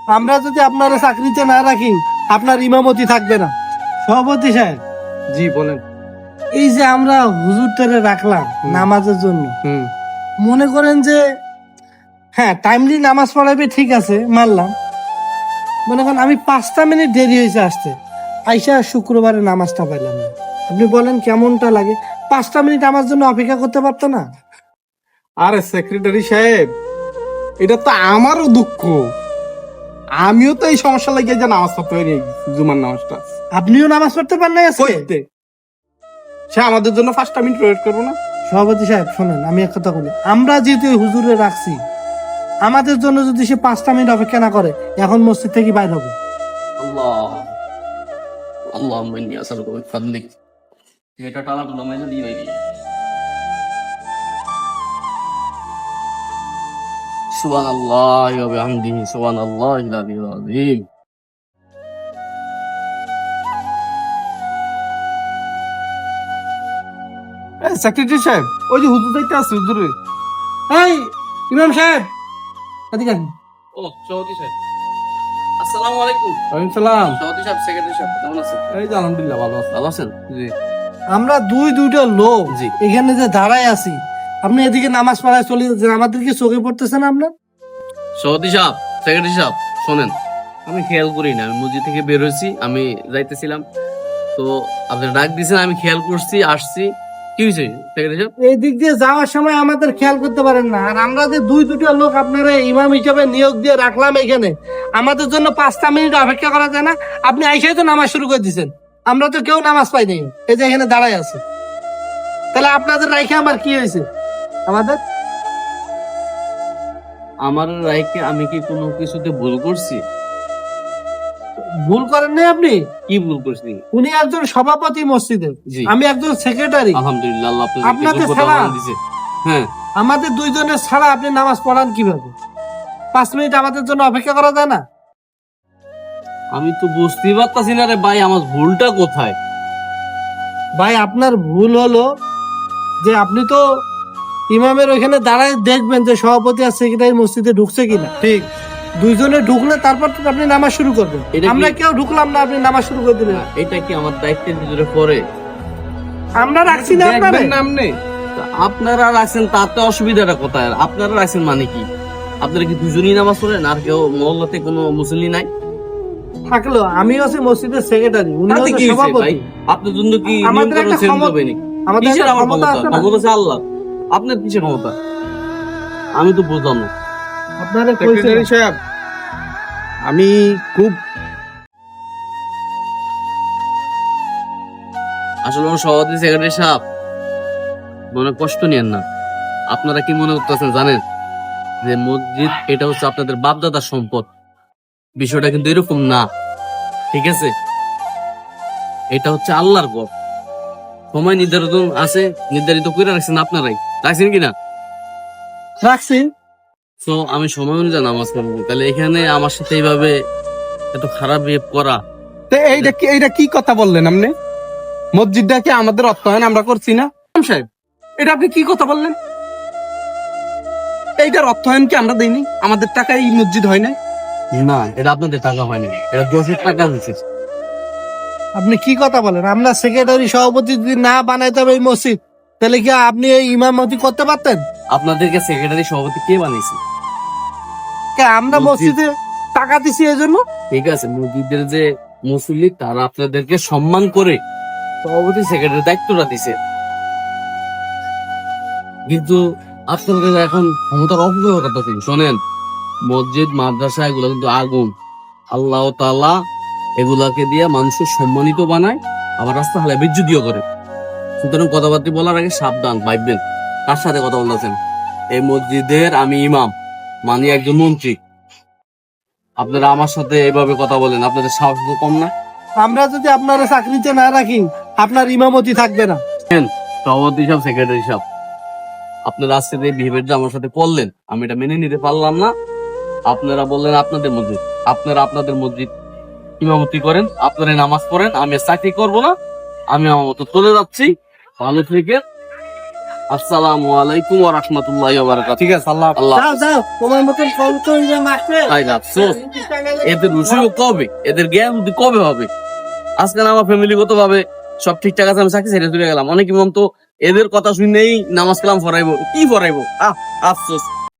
আমরা যদি আপনারা চাকরিতে না রাখি আপনার ইমামতি থাকবে না। সভাপতি সাহেব, জি বলেন। এই যে আমরা হুজুরটারে রাখলাম নামাজের জন্য, মনে করেন যে হ্যাঁ টাইমলি নামাজ পড়াবে, ঠিক আছে মানলাম। মনে করেন আমি 5টা মিনিট দেরি হয়েছে আসতে, আইসা শুক্রবারে নামাজটা পাইলাম না, আপনি বলেন কেমনটা লাগে? 5টা মিনিট আমার জন্য অপেক্ষা করতে পারতো না? আরে সেক্রেটারি সাহেব, এটা তো আমারও দুঃখ। আমিও তো এই সমস্যা লাগিয়ে যে নামাজ পড়তে পারি, জুমার নামাজটা। আপনিও নামাজ পড়তে পারেন না আজকে? কইতে সে আমাদের জন্য 5টা মিনিট ওয়েট করবো না? সভাপতি সাহেব শোনেন, আমি এক কথা বলি, আমরা যেহেতু এই হুজুরে রাখছি, আমাদের জন্য যদি সে 5টা মিনিট অপেক্ষা না করে, এখন মসজিদ থেকে বাইর হবে। আল্লাহ اللهم اني اسالك بفضلك এটা টালা তো নামাজ দিয়ে ভাই সুবহানাল্লাহ ওয়া বিহামদিহি সুবহানাল্লাহিল আলিয়্যিল আযীম। সেক্রেটারি সাহেব, ওই যে হুজুর যাইতে আছে, হুজুরে। এই ইমাম সাহেব, এদিকে আসুন। ও সভাপতি সাহেব, আসসালামু আলাইকুম। ওয়ালাইকুম সালাম। সভাপতি সাহেব, সেক্রেটারি সাহেব কেমন আছেন? এই যে আলহামদুলিল্লাহ ভালো আছে। ভালো আছেন? জি আমরা দুইটা লোক জি। এখানে যে দাঁড়ায় আছি, আপনি এদিকে নামাজ পড়ায় চলে যাচ্ছেন, আমাদেরকে চোখে পড়তেছে না আপনার? সভাপতি সাহেব, সেক্রেটারি সাহেব শোনেন, আমি খেয়াল করি না, আমি মসজিদ থেকে বের হয়েছি, আমি যাইতেছিলাম তো আপনি ডাক দিয়েছেন, আমি খেয়াল করছি, আসছি। কি হয়েছে সেক্রেটারি সাহেব? এই দিক দিয়ে যাওয়ার সময় আমাদের খেয়াল করতে পারেন না? আর আমরা যে দুইটা লোক আপনারা ইমাম হিসেবে নিয়োগ দিয়ে রাখলাম এখানে, আমাদের জন্য 5টা মিনিট অপেক্ষা করা যায় না? আপনি আইসাই তো নামাজ শুরু করে দিচ্ছেন, আমরা তো কেউ নামাজ পাইনি, এই যে এখানে দাঁড়ায় আছে। তাহলে আপনাদের রাইখে আমার কি হয়েছে? আমাদের আমার রায়কে আমি কি কোনো কিছুতে ভুল করছি? ভুল করেন নাই আপনি। কি ভুল করছি? উনি একজন সভাপতি মসজিদের, জি। আমি একজন সেক্রেটারি। আলহামদুলিল্লাহ, আল্লাহ আপনাদের আপনাকে যোগ্যতা ছাড়া- দান দিয়েছে। হ্যাঁ, আমাদের দুইজনের ছাড়া আপনি নামাজ পড়ান কিভাবে? 5 মিনিট আমাদের জন্য অপেক্ষা করা যায় না? আমি তো বুঝতেই পারতাছি না রে ভাই, আমার ভুলটা কোথায়? ভাই আপনার ভুল হলো যে আপনি তো ইমামের ওইখানে দাঁড়ায় দেখবেন যে সভাপতি আর সেক্রেটারি মসজিদে ঢুকছে কিনা। ঠিক। দুইজনে ঢুকলে তারপর তো আপনি নামাজ শুরু করবেন। এটা কি- আমরা কেউ ঢুকলাম না, আপনি নামাজ শুরু করে দিলেন। এটা কি আমার দায়িত্বের ভিতরে পড়ে? আমরা রাখছি না আপনারে। দেখবেন না আপনি? তা আপনারা রাখছেন তাতে অসুবিধাটা কোথায়? আপনারা রাখছেন মানে কি? আপনারা কি দুজনই নামাজ পড়েন, আর কেউ মহল্লাতে কোনো মুসল্লি নাই? থাকলো আমি আছি মসজিদের সেক্রেটারি, উনি তাতে হচ্ছে কি হয়েছে ভাই? সভাপতি। আপনার জন্য কি আমাদের নিয়ম কানুন একটা চেঞ্জ ক্ষমতা- হবে নাকি? আমাদের কিসের একটা আমার ক্ষমতা ক্ষমতা? আছে না? ক্ষমতা আছে আল্লাহ। আপনার কিসের ক্ষমতা? আমি তো বুঝলাম না। আপনারে কইছে সেক্রেটারি সাহেব, আমি খুব আসলে আমার সভাপতি সেক্রেটারি সাহেব মনে কষ্ট নিয়েন না। আপনারা কি মনে করতেছেন জানেন, যে মসজিদ এটা হচ্ছে আপনাদের বাপদাদার সম্পদ। বিষয়টা কিন্তু এরকম না, ঠিক আছে? এটা হচ্ছে আল্লাহর ঘর। সময় নির্ধারিত আছে, নির্ধারিত করে রাখছেন আপনারাই, রাখছেন কিনা? রাখছি। তো আমি সময় অনুযায়ী নামাজ পড়বো, তাহলে এখানে আমার সাথে এইভাবে এত খারাপ বিহেভ করা। এইটা কি কথা বললেন আপনি? মসজিদটা কি আমাদের অর্থায়ন আমরা করছি না? ইমাম সাহেব, এটা আপনি কি কথা বললেন? এইটার অর্থায়ন কি আমরা দেইনি? আমাদের টাকায় এই মসজিদ হয় না? না, এটা আপনাদের টাকা হয়নি, এটা দোষের টাকা দিচ্ছে। আপনি কি কথা বলেন? আমরা সেক্রেটারি সভাপতি যদি না বানাইতে হবে এই মসজিদ, তাহলে কি আপনি এই ইমামতি করতে পারতেন? আপনাদেরকে সেক্রেটারি সভাপতি কে বানিয়েছে? কে আমরা মসজিদ। মসজিদে টাকা দিছি এই জন্য? ঠিক আছে, মসজিদের যে মুসল্লি তারা আপনাদেরকে সম্মান করে সভাপতি সেক্রেটারি দায়িত্বটা দিছে, কিন্তু আপনাদের এখন ক্ষমতার অপব্যবহার করতেছেন। শোনেন, মসজিদ মাদ্রাসা এগুলো কিন্তু আগুন। আল্লাহ তাআলা এগুলাকে দিয়ে মানুষের সম্মানিত বানায়, আবার রাস্তা হালে বিদ্যুতীয় করে। সুতরাং কথাবার্তা বলার আগে সাবধান, ভাববেন কার সাথে কথা বলতেছেন। এই মসজিদের আমি ইমাম, মানে একজন মন্ত্রী। আপনারা আমার সাথে এভাবে কথা বলেন, আপনাদের সাহস তো কম না? আমরা যদি আপনারা চাকরিতে না রাখি, আপনার ইমামতি থাকবে না। সভাপতি সাহেব, সেক্রেটারি সাহেব, আপনারা আজকে যে বিহেভিয়ারটা আমার সাথে করলেন, আমি এটা মেনে নিতে পারলাম না। আপনারা বললেন আপনাদের মসজিদ, আপনারা আপনাদের মসজিদ ইমামতি করেন, আপনারা নামাজ পড়েন, আমি আর চাকরি করবো না, আমি আমার মতো চলে যাচ্ছি। ভালো থেকে আসসালামু আলাইকুম ওয়া রাহমাতুল্লাহি ওয়া বারাকাতুহু। ঠিক আছে, আল্লাহ হাফেজ। আল্লাহ যাও যাও, তোমার মতন ফোন তো মারছে। আই আফসোস, এদের রুশিও কবে, এদের জ্ঞান বুদ্ধি কবে হবে? আজকে না আমার ফ্যামিলিগত ভাবে সব ঠিকঠাক আছে, আমি চাকরি ছেড়ে চলে গেলাম। অনেকে মন তো এদের কথা শুনেই নামাজ কালাম ফরাইবো, কি ফরাইবো? আফসোস।